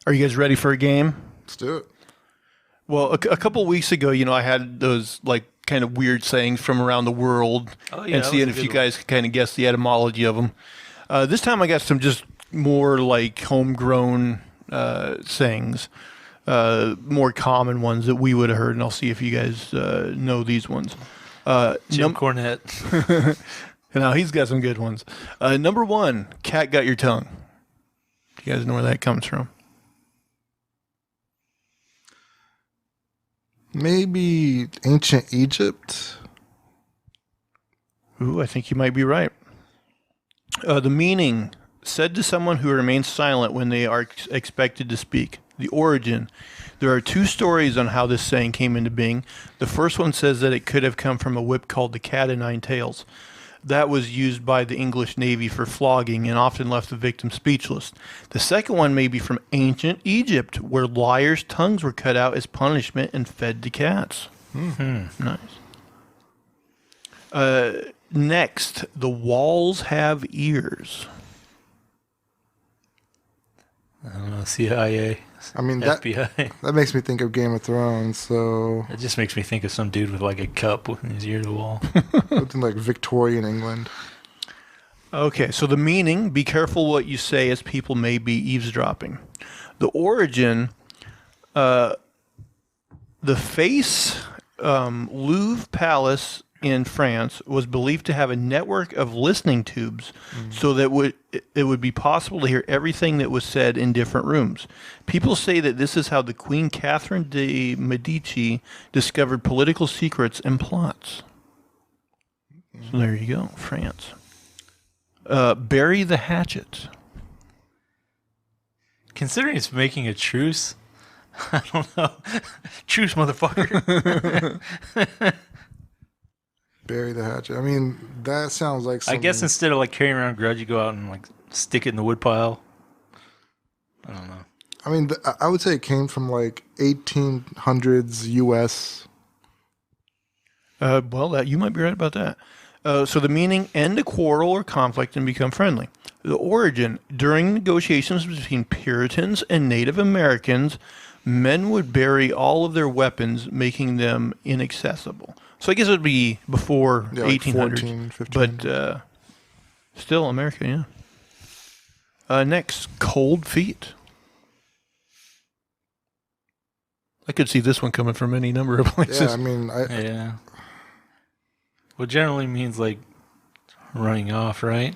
Are you guys ready for a game? Let's do it. Well, a couple weeks ago, I had those like kind of weird sayings from around the world, and seeing if you guys could kind of guess the etymology of them. This time, I got some just more like homegrown sayings, more common ones that we would have heard, and I'll see if you guys know these ones. Jim Cornette. Now he's got some good ones. Number one, cat got your tongue. You guys know where that comes from? Maybe ancient Egypt. Ooh, I think you might be right. The meaning, said to someone who remains silent when they are expected to speak. The origin. There are two stories on how this saying came into being. The first one says that it could have come from a whip called the cat o' nine tails. That was used by the English Navy for flogging and often left the victim speechless. The second one may be from ancient Egypt, where liars' tongues were cut out as punishment and fed to cats. Mm-hmm. Nice. Next, the walls have ears. I don't know, CIA. I mean, FBI. That makes me think of Game of Thrones, so... It just makes me think of some dude with like a cup in his ear to the wall. Something like Victorian England. Okay, so the meaning, be careful what you say as people may be eavesdropping. The origin, the face Louvre Palace in France was believed to have a network of listening tubes so that it would be possible to hear everything that was said in different rooms. People say that this is how the Queen Catherine de' Medici discovered political secrets and plots. So there you go, France. Bury the hatchet. Considering it's making a truce, I don't know. Truce, motherfucker. Bury the hatchet. I mean, that sounds like something... I guess instead of like carrying around a grudge, you go out and like stick it in the wood pile. I don't know. I mean, I would say it came from like 1800s U.S. Well, you might be right about that. So the meaning, end a quarrel or conflict and become friendly. The origin, during negotiations between Puritans and Native Americans, men would bury all of their weapons, making them inaccessible. So I guess it would be before 1800s, like 14, 15. but still America, yeah. Next, cold feet. I could see this one coming from any number of places. Yeah, I mean... Yeah. Well, generally means like running off, right?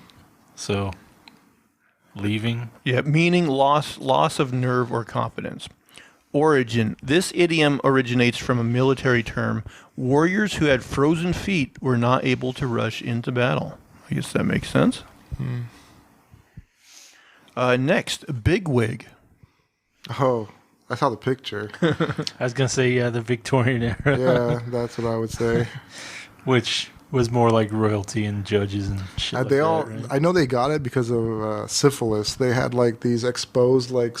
So, leaving. Yeah, meaning loss of nerve or confidence. Origin. This idiom originates from a military term. Warriors who had frozen feet were not able to rush into battle. I guess that makes sense. Next, bigwig. Oh, I saw the picture. I was going to say, yeah, the Victorian era. Yeah, that's what I would say. Which was more like royalty and judges and shit like that, right? I know they got it because of syphilis. They had like these exposed like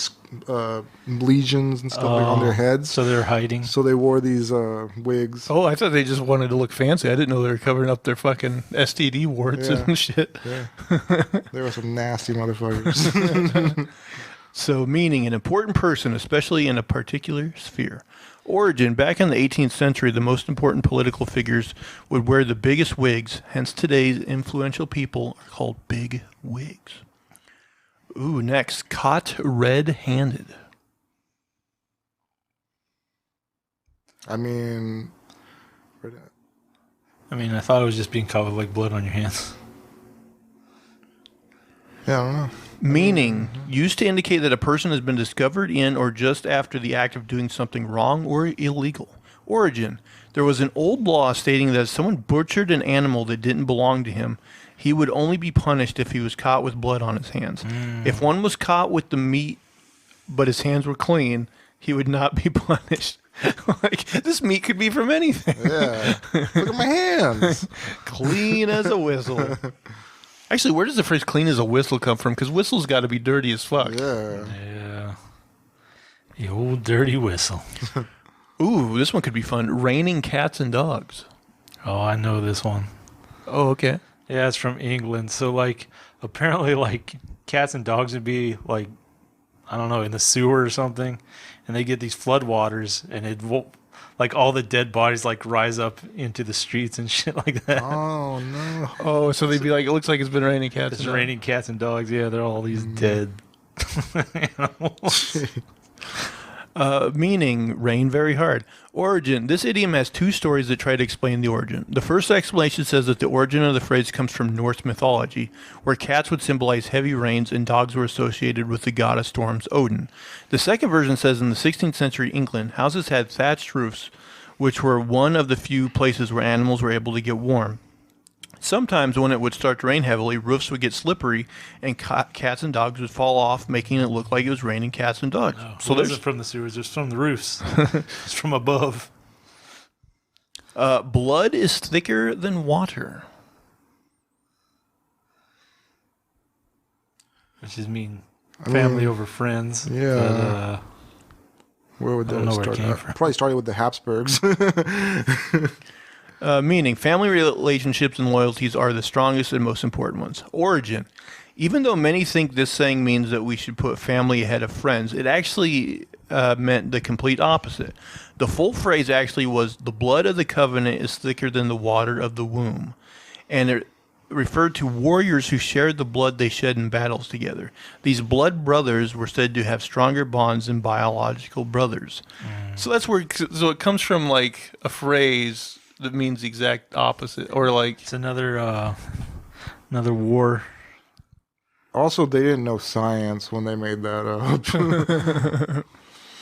lesions and stuff like, on their heads. So they're hiding. So they wore these wigs. Oh, I thought they just wanted to look fancy. I didn't know they were covering up their fucking STD warts and shit. Yeah. They were some nasty motherfuckers. So meaning an important person, especially in a particular sphere. Origin, back in the 18th century, the most important political figures would wear the biggest wigs, hence today's influential people are called big wigs. Ooh, next, caught red-handed. I mean, I thought it was just being caught with like blood on your hands. yeah, I don't know. Meaning, used to indicate that a person has been discovered in or just after the act of doing something wrong or illegal. Origin, there was an old law stating that if someone butchered an animal that didn't belong to him, he would only be punished if he was caught with blood on his hands. If one was caught with the meat, but his hands were clean, he would not be punished. Like, this meat could be from anything. Yeah. Look at my hands. Clean as a whistle. Actually, where does the phrase clean as a whistle come from? Because whistle's got to be dirty as fuck. Yeah. Yeah. The old dirty whistle. Ooh, this one could be fun. Raining cats and dogs. Oh, I know this one. Oh, okay. Yeah, it's from England. So, like, apparently, like, cats and dogs would be, like, I don't know, in the sewer or something, and they get these floodwaters, and like all the dead bodies like rise up into the streets and shit like that. Oh no. Oh, so they'd be like, it looks like it's been raining cats. It's and dogs. raining cats and dogs. Yeah, they're all these dead animals. Meaning rain very hard. Origin. This idiom has two stories that try to explain the origin. The first explanation says that the origin of the phrase comes from Norse mythology, where cats would symbolize heavy rains and dogs were associated with the god of storms, Odin. The second version says in the 16th century England, houses had thatched roofs, which were one of the few places where animals were able to get warm. Sometimes when it would start to rain heavily, roofs would get slippery and cats and dogs would fall off, making it look like it was raining cats and dogs. No, So it there's isn't from the sewers. It's from the roofs. It's from above. blood is thicker than water. Which is mean family over friends. Yeah. Where would I don't that know where it start? came from. Probably started with the Habsburgs. Meaning family relationships and loyalties are the strongest and most important ones. Origin. Even though many think this saying means that we should put family ahead of friends, it actually meant the complete opposite. The full phrase actually was, the blood of the covenant is thicker than the water of the womb. And it referred to warriors who shared the blood they shed in battles together. These blood brothers were said to have stronger bonds than biological brothers. So that's where, so it comes from like a phrase that means the exact opposite, or like It's another war. Also, they didn't know science when they made that up.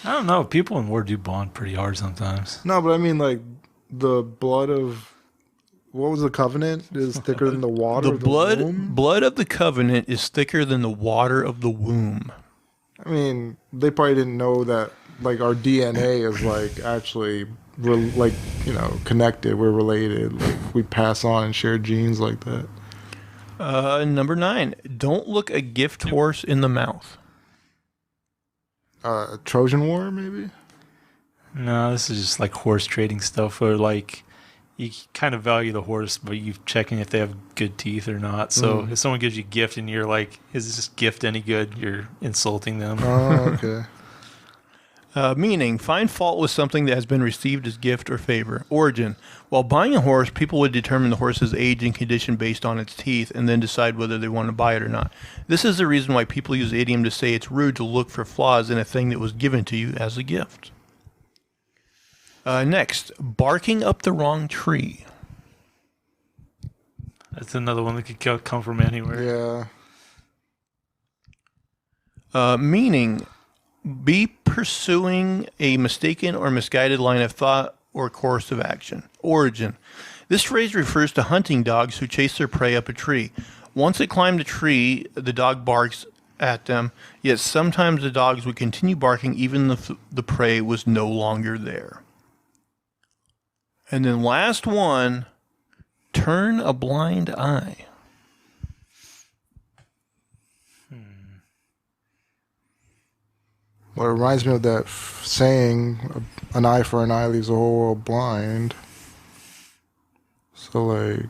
I don't know. People in war do bond pretty hard sometimes. No, but I mean, like, the blood of... What was the covenant? Is thicker than the water the of the womb? blood of the covenant is thicker than the water of the womb. I mean, they probably didn't know that, like, our DNA is, like, actually, connected. We're related. Like, we pass on and share genes like that. Number 9. Don't look a gift horse in the mouth. Trojan War, maybe? No, this is just like horse trading stuff, or like you kind of value the horse, but you're checking if they have good teeth or not. So if someone gives you a gift and you're like, is this gift any good? You're insulting them. Oh, okay. Meaning, find fault with something that has been received as gift or favor. Origin. While buying a horse, people would determine the horse's age and condition based on its teeth and then decide whether they want to buy it or not. This is the reason why people use idiom to say it's rude to look for flaws in a thing that was given to you as a gift. Next, barking up the wrong tree. That's another one that could come from anywhere. Yeah. Meaning, be pursuing a mistaken or misguided line of thought or course of action. Origin. This phrase refers to hunting dogs who chase their prey up a tree. Once it climbed a tree, the dog barks at them, yet sometimes the dogs would continue barking even if the prey was no longer there. And then last one, turn a blind eye. Well, it reminds me of that saying, an eye for an eye leaves the whole world blind. So, like...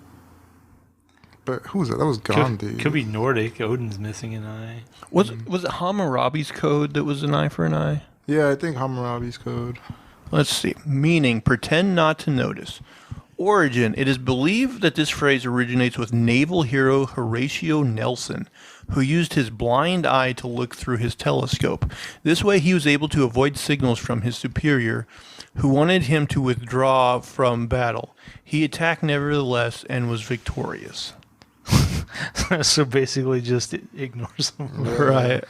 But who was that? That was Gandhi. Could be Nordic. Odin's missing an eye. Was it Hammurabi's code that was an eye for an eye? Yeah, I think Hammurabi's code. Let's see. Meaning, pretend not to notice. Origin. It is believed that this phrase originates with naval hero Horatio Nelson, who used his blind eye to look through his telescope. This way he was able to avoid signals from his superior, who wanted him to withdraw from battle. He attacked nevertheless and was victorious. So basically just ignore someone. Right.